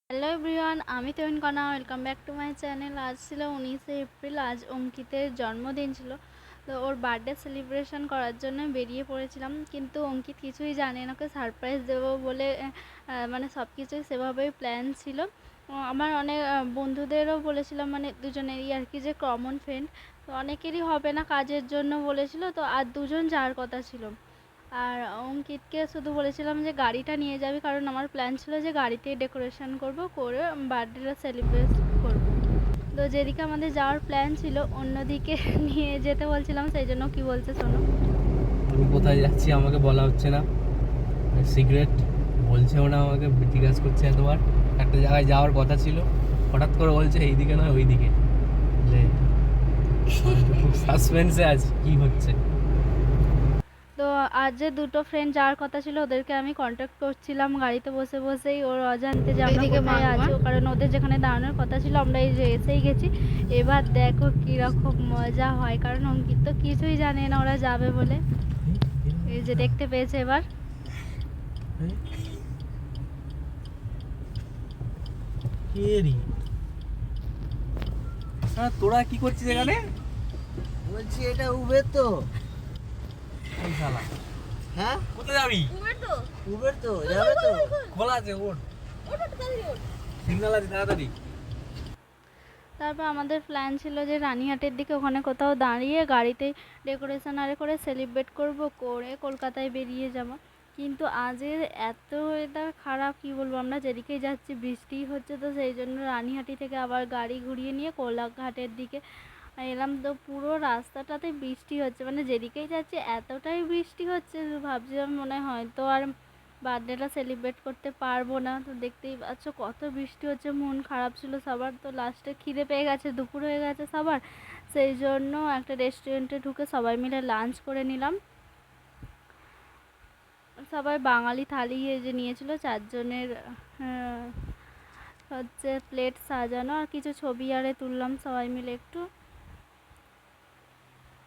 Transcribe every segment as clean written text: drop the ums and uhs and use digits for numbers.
Hello everyone, আমি তরুণ কণা। Welcome back to my channel. আজ ছিল 19শে এপ্রিল। আজ অঙ্কিতের জন্মদিন ছিল, তো ওর বার্থডে সেলিব্রেশন করার জন্য বেরিয়ে পড়েছিলাম। কিন্তু অঙ্কিত কিছুই জানে না, ওকে সারপ্রাইজ দেবো বলে মানে সব কিছুই সেভাবেই প্ল্যান ছিল। আমার অনেক বন্ধুদেরও বলেছিলাম, মানে দুজনেরই আর কি, যে কমন ফ্রেন্ড, তো অনেকেরই হবে না, কাজের জন্য বলেছিল। তো আর দুজন যাওয়ার কথা ছিল। আর অঙ্কিতকে শুধু বলেছিলাম যে গাড়িটা নিয়ে যাবি, কারণ আমার প্ল্যান ছিল যে গাড়িতেই ডেকোরেশন করব, করে বার্থডেটা সেলিব্রেট করব। তো যেদিকে আমাদের যাওয়ার প্ল্যান ছিল অন্যদিকে নিয়ে যেতে বলছিলাম, সেই জন্য কি বলছে শোনো। আমি কোথায় যাচ্ছি আমাকে বলা হচ্ছে না, সিগারেট বলছেও না, আমাকে জিজ্ঞাসা করছে এতবার। একটা জায়গায় যাওয়ার কথা ছিল, হঠাৎ করে বলছে এইদিকে নয় ওইদিকে। খুব সাসপেন্সে আছে কি হচ্ছে। তো আজ যে দুটো ফ্রেন্ড যাওয়ার কথা ছিল ওদেরকে আমি কন্ট্যাক্ট করছিলাম গাড়িতে বসে বসেই, ওর অজান্তে যে আমরা কোথায় আছি, কারণ ওদের যেখানে দাঁড়ানোর কথা ছিল আমরা এই যে এসেই গেছি। এবার দেখো কীরকম মজা হয়, কারণ অঙ্কিত তো কিছুই জানে না ওরা যাবে বলে। এই যে দেখতে পেয়েছে এবার। তোরা কি করছিস এখানে? বলছি এটা উবের তো। এই শালা, হ্যাঁ কোথায় যাবি? উবের তো যাবে তো। খোলা আছে, ওঠ সিগন্যাল আছে, তাড়াতাড়ি। তারপর আমাদের প্ল্যান ছিল যে রানীহাটের দিকে ওখানে কোথাও দাঁড়িয়ে গাড়িতে ডেকোরেশন আরে করে সেলিব্রেট করব, করে কলকাতায় বেরিয়ে যাব। কিন্তু আজের এত ওয়েদার খারাপ, কি বলবো, আমরা যেদিকেই যাচ্ছি বৃষ্টি হচ্ছে, তো সেই জন্য রানীহাটি থেকে আবার গাড়ি ঘুরিয়ে নিয়ে কোলাঘাটের দিকে এলাম। তো পুরো রাস্তাটাতে বৃষ্টি হচ্ছে, মানে যেদিকেই যাচ্ছি এতটাই বৃষ্টি হচ্ছে, ভাবছিলাম মনে হয় তো আর বার্থডেটা সেলিব্রেট করতে পারবো না। তো দেখতেই পাচ্ছ কত বৃষ্টি হচ্ছে, মন খারাপ ছিল সবার। তো লাস্টে খিদে পেয়ে গেছে, দুপুর হয়ে গেছে সবার, সেই জন্য একটা রেস্টুরেন্টে ঢুকে সবাই মিলে লাঞ্চ করে নিলাম। সবাই বাঙালি থালি যে নিয়েছিল, চারজনের হচ্ছে প্লেট সাজানো, আর কিছু ছবি আরে তুললাম সবাই মিলে একটু।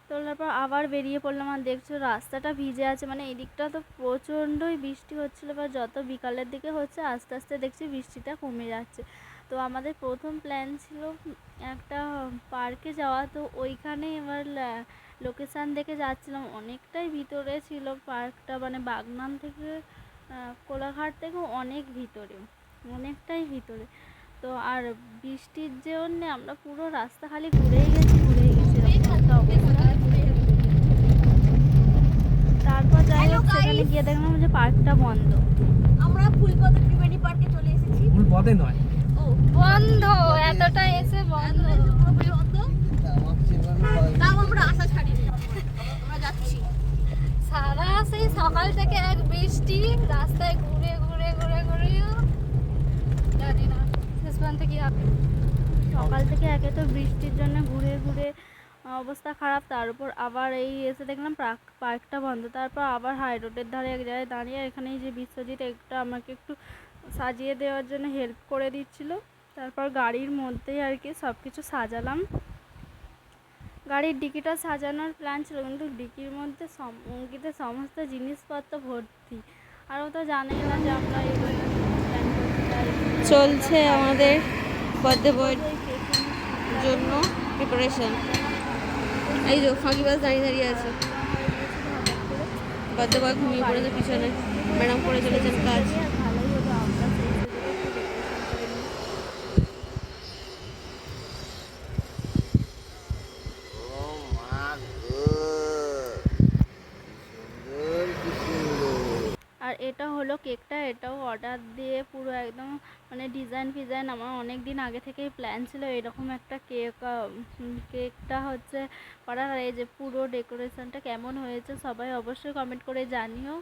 তোলার পর আবার বেরিয়ে পড়লাম, আর দেখছো রাস্তাটা ভিজে আছে, মানে এই দিকটা তো প্রচণ্ডই বৃষ্টি হচ্ছিলো। বা যত বিকালের দিকে হচ্ছে আস্তে আস্তে দেখছি বৃষ্টিটা কমে যাচ্ছে। তো আমাদের প্রথম প্ল্যান ছিল একটা পার্কে যাওয়া, তো ওইখানে এবার লোকেশান দেখে যাচ্ছিলাম, অনেকটাই ভিতরে ছিল পার্কটা, মানে বাগনান থেকে কোলাঘাট থেকে অনেক ভিতরে, অনেকটাই ভিতরে। তো আর বৃষ্টির জন্যে আমরা পুরো রাস্তা খালি ঘুরেই গেছি এরকম একটা অবস্থা। তারপর যাই হোক সেখানে গিয়ে দেখলাম যে পার্কটা বন্ধ। আমরা ফুলপথে ত্রিবেণী পার্কে চলে এসেছি। ভুল পথে নয়, ও বন্ধ, এতটা এসে বন্ধ। পুরোপুরি বন্ধ। তাও আমরা আশা ছাড়িনি, আমরা যাচ্ছি। সারা সেই সকাল থেকে এক বৃষ্টি, রাস্তায় ঘুরে ঘুরে ঘুরে ঘুরে জানি না শেষ পর্যন্ত কি হবে। সকাল থেকে একে তো বৃষ্টির জন্য ঘুরে ঘুরে অবস্থা খারাপ, তার উপর আবার এই এসে দেখলাম পার্কটা বন্ধ। তারপর আবার হাই রোডের ধারে এক জায়গায় দাঁড়িয়ে, এখানেই যে বিশ্বজিৎ একটা আমাকে একটু সাজিয়ে দেওয়ার জন্য হেল্প করে দিচ্ছিল। তারপর গাড়ির মধ্যেই আর কি সব কিছু সাজালাম। গাড়ির ডিকিটা সাজানোর প্ল্যান ছিল, কিন্তু ডিকির মধ্যে অঙ্কিতের সমস্ত জিনিসপত্র ভর্তি, আর ও তো জানেই না যে আমরা এই প্ল্যান করতে চাই। চলছে আমাদের বার্থডে বয়ের জন্য প্রিপারেশন। এই যে ফাঁকিবাজ দাঁড়িয়ে দাঁড়িয়ে আছে, বার্থডে বয় ঘুমিয়ে পড়েছে পিছনে, ম্যাডাম করে চলেছেন কাজ। ভালোই হলো আমরা সেই সুযোগে একটু ডেকোরেশন করে নিই। আর এটা হলো কেকটা, এটাও অর্ডার দিয়ে পুরো একদম মানে ডিজাইন ফিজাইন আমার অনেক দিন আগে থেকেই প্ল্যান ছিল এরকম একটা কেক। কেকটা হচ্ছে করার, আর এই যে পুরো ডেকোরেশনটা কেমন হয়েছে সবাই অবশ্যই কমেন্ট করে জানিও।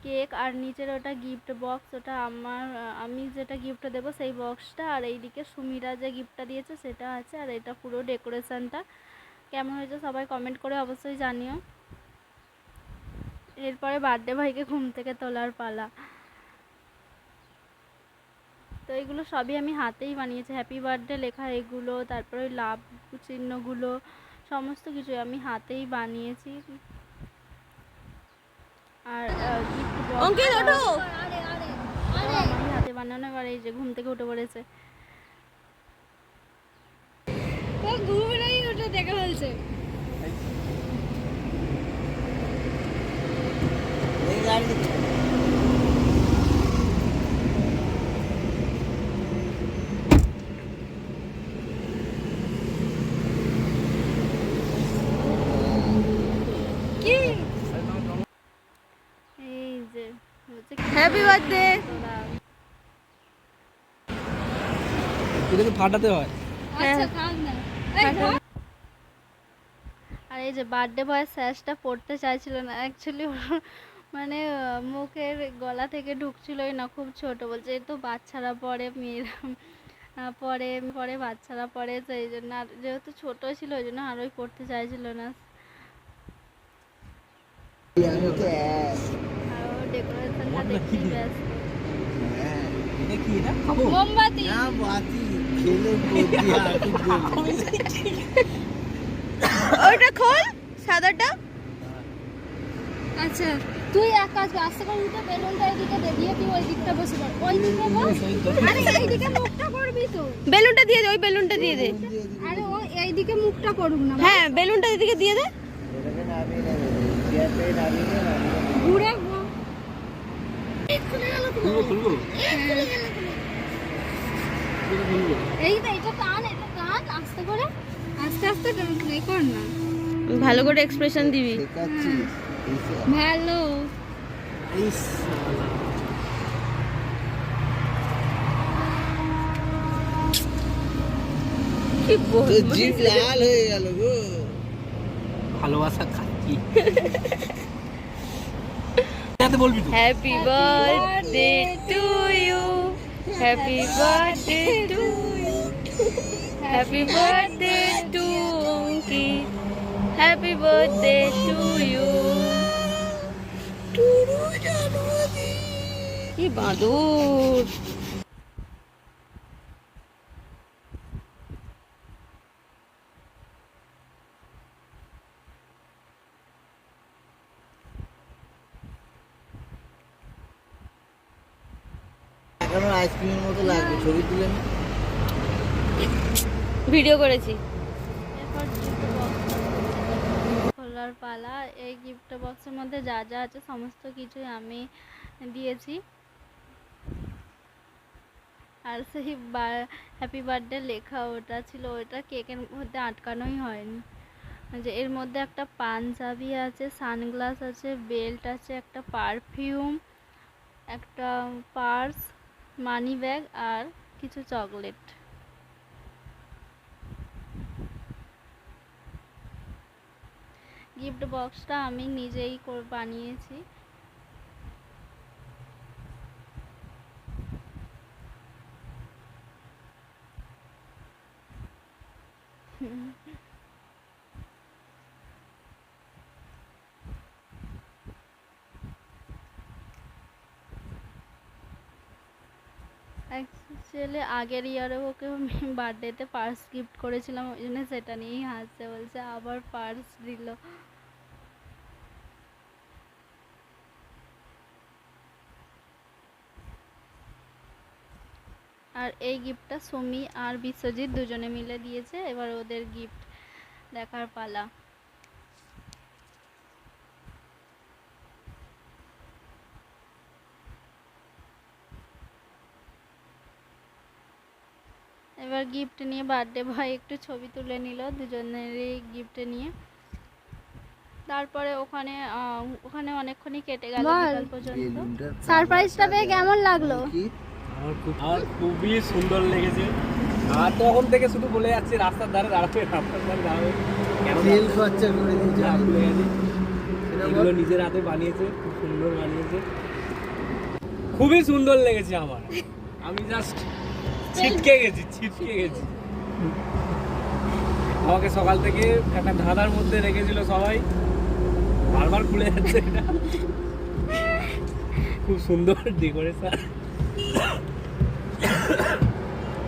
কেক আর নিচের ওটা গিফট বক্স, ওটা আমি যেটা গিফট দেবো সেই বক্সটা, আর এইদিকে সুমিরা যে গিফটটা দিয়েছে সেটা আছে। আর এটা পুরো ডেকোরেশনটা কেমন হয়েছে সবাই কমেন্ট করে অবশ্যই জানিও। এরপরে বার্থডে ভাইকে ঘুম থেকে তোলার পালা। তো এগুলো সবই আমি হাতেই বানিয়েছি, হ্যাপি বার্থডে লেখা এগুলো, তারপরে ওই লাভ চিহ্নগুলো, সমস্ত কিছু আমি হাতেই বানিয়েছি। আর গিফট বক্স অঙ্কিত ওঠো। আমি হাতে বানানো, এবার এই যে ঘুম থেকে উঠে পড়েছে। ও ঘুমেই উঠে দেখে ফেলছে। এই গাড়ি কি এই যে বলছে হ্যাপি বার্থডে। তোরা এটাকে ফাটাতে হয়। আচ্ছা থাক না। আর এই যে বার্থডে বয় স্যাশটা পড়তে চাইছিল না অ্যাকচুয়ালি, মানে মুখের গলা থেকে ঢুকছিলই না, খুব ছোট। বলছে এই তো বাচ্চারা পরে, মেয়েরা পরে পরে বাচ্চারা পরে, তো এই জন্য। আর যেহেতু ছোট ছিল ওই জন্য আরোই পড়তে চাইছিল না। আর ও ডেকোরেশনটা দেখতেই ব্যস্ত। এটা কি এটা খাবো? মোমবাতি। না বাতি খেলে বলছি হাঁটু ওটা খোল সাদাটা। আচ্ছা তুই এক কাজ কর, আস্তে করে উঠে বেলুনটা এদিকে দে, দিয়ে তুই ওই দিকটা বসে পড়, ওই দিকে বস। আরে এইদিকে মুখটা করবি তো। বেলুনটা দিয়ে দে, ওই বেলুনটা দিয়ে দে। আরে ও এইদিকে মুখটা করুক না, হ্যাঁ বেলুনটা এদিকে দিয়ে দে। এটাকে নামিয়ে নেবে চেয়ারটাকে নামিয়ে নেবে ঘুরে খুলবো খুলবো এই তো, এটা টান, এটা টান আস্তে করে, আস্তে আস্তে ট্রাই কর না। ভালো করে এক্সপ্রেশন দিবি। শেখাচ্ছিস ভালো। ইস কি বলবো? জিভ লাল হয়ে গেল গো ভালোবাসা খাচ্ছি। এতে বলবি তো। Happy birthday to you, happy birthday to you, happy birthday to Ankit, happy birthday to you. কি বাদুর। এখনো আইসক্রিমের মতো লাগবে ছবি তুলে নে। ভিডিও করেছি। এরপর গিফট বক্স খোলার পালা। এই গিফট বক্সের মধ্যে যা যা আছে সমস্ত কিছুই আমি দিয়েছি। আর সেই হ্যাপি বার্থডে লেখা ওটা ছিল, ওটা কেকের মধ্যে আটকানোই হয়নি। যে এর মধ্যে একটা পাঞ্জাবি আছে, সানগ্লাস আছে, বেল্ট আছে, একটা পারফিউম, একটা পার্স, মানি ব্যাগ আর কিছু চকলেট। গিফট বক্সটা আমি নিজেই বানিয়েছি। অ্যাকচুয়ালি আগের ইয়ারে ওকে বার্থডেতে পার্স গিফট করেছিলাম, ওই জন্য সেটা নিয়েই হাসছে, বলছে আবার পার্স দিল। আর এই গিফটটা সুমি আর বিশ্বজিৎ দুজনে মিলে দিয়েছে। এবার ওদের গিফট দেখার পালা। এবার গিফট নিয়ে বার্থডে বয় একটু ছবি তুলে নিল দুজনেরই গিফট নিয়ে। তারপরে ওখানে ওখানে অনেকক্ষণই কেটে গেল বিকাল পর্যন্ত। সারপ্রাইজটা পেয়ে কেমন লাগলো? আমার খুবই সুন্দর লেগেছে। আর তখন থেকে শুধু বলে যাচ্ছে রাস্তার ধারে দাঁড়াবে, রাস্তার ধারে দাঁড়াবে। কেন তেল খরচা করে দিয়েছে ভুলে গেছি। এগুলো নিজের হাতে বানিয়েছে, খুব সুন্দর বানিয়েছে, খুবই সুন্দর লেগেছে আমার। আমি জাস্ট ছিটকে গেছি। আমাকে সকাল থেকে একটা ধাঁধার মধ্যে রেখেছিল সবাই, বারবার খুলে যাচ্ছে। এটা খুব সুন্দর ডেকোরেশন।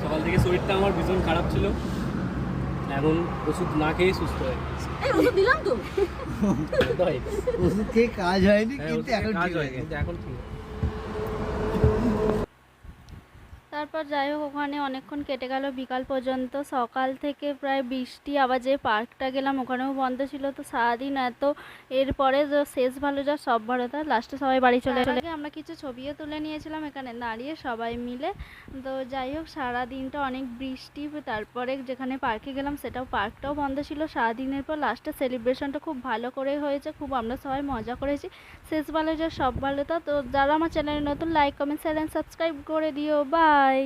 সকাল থেকে শরীরটা আমার ভীষণ খারাপ ছিল, এখন ওষুধ না খেয়ে সুস্থ হয়ে গেছে। ওষুধ দিলাম তো। ওষুধ খেয়ে কাজ হয়নি হ্যাঁ, কিন্তু ওষুধে এখন কাজ ঠিক হয়, হয়ে কিন্তু এখন ঠিক আছে। তারপর যাই হোক ওখানে অনেকক্ষণ কেটে গেল, বিকাল পর্যন্ত। সকাল থেকে প্রায় বৃষ্টি, আবার যে পার্কটা গেলাম ওখানেও বন্ধ ছিল। তো সারাদিন এত, এরপরে যে শেষ ভালো যা সব ভালো তা, লাস্টে সবাই বাড়ি চলে এলো। আমরা কিছু ছবিও তুলে নিয়েছিলাম এখানে দাঁড়িয়ে সবাই মিলে। তো যাই হোক সারাদিনটা অনেক বৃষ্টি, তারপরে যেখানে পার্কে গেলাম সেটাও, পার্কটাও বন্ধ ছিল। সারাদিনের পর লাস্টে সেলিব্রেশনটা খুব ভালো করে হয়েছে, খুব আমরা সবাই মজা করেছি। শেষ ভালো যা সব ভালো তা। তো যারা আমার চ্যানেলে নতুন, like comment share and subscribe করে দিও। বাই।